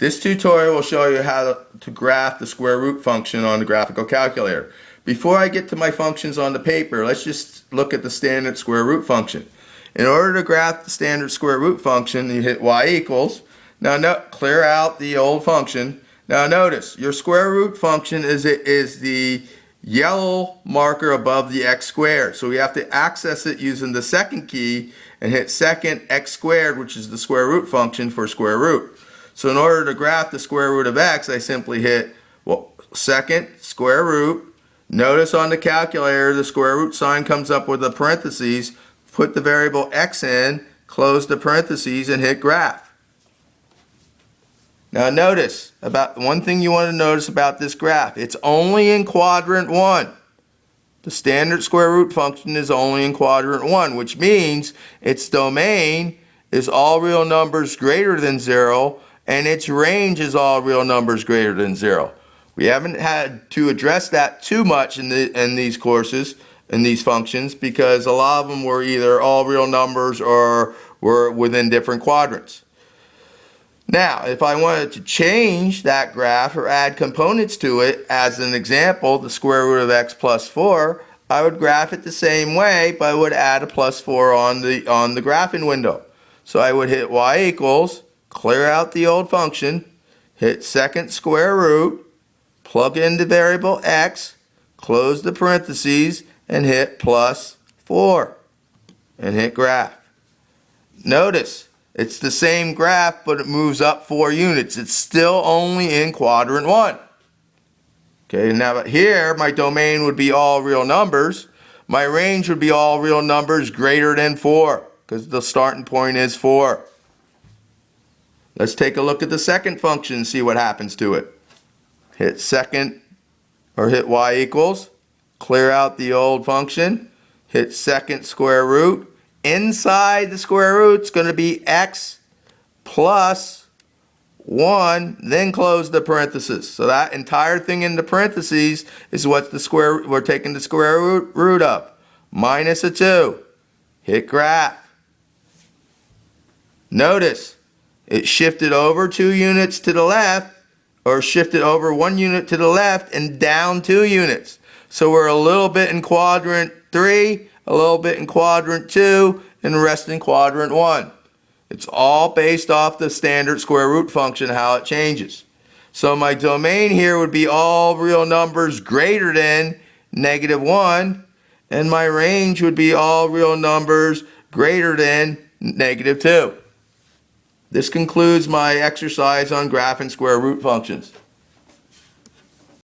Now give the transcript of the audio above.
This tutorial will show you how to graph the square root function on the graphical calculator. Before I get to my functions on the paper, let's just look at the standard square root function. In order to graph the standard square root function, you hit y equals. Now clear out the old function. Now notice, your square root function is the yellow marker above the x squared. So we have to access it using the second key and hit second x squared, which is the square root function for square root. So in order to graph the square root of x, I simply hit second square root. Notice on the calculator the square root sign comes up with a parentheses. Put the variable x in, close the parentheses, and hit graph. Now notice, about one thing you want to notice about this graph, it's only in quadrant 1. The standard square root function is only in quadrant 1, which means its domain is all real numbers greater than 0, and its range is all real numbers greater than 0. We haven't had to address that too much in these courses, in these functions, because a lot of them were either all real numbers or were within different quadrants. Now, if I wanted to change that graph or add components to it, as an example, the square root of x plus 4, I would graph it the same way, but I would add a plus 4 on the graphing window. So I would hit y equals, clear out the old function, hit second square root, plug in the variable x, close the parentheses, and hit plus 4, and hit graph. Notice, it's the same graph, but it moves up 4 units. It's still only in quadrant 1. Okay, now here, my domain would be all real numbers. My range would be all real numbers greater than 4, because the starting point is 4. Let's take a look at the second function and see what happens to it. Hit second, or hit y equals, clear out the old function, hit second square root. Inside the square root is going to be x plus 1, then close the parentheses. So that entire thing in the parentheses is what we're taking the square root of. Minus a 2. Hit graph. Notice, it shifted over 2 units to the left, or shifted over 1 unit to the left and down 2 units. So we're a little bit in quadrant 3, a little bit in quadrant 2, and the rest in quadrant 1. It's all based off the standard square root function, how it changes. So my domain here would be all real numbers greater than -1, and my range would be all real numbers greater than -2. This concludes my exercise on graphing square root functions.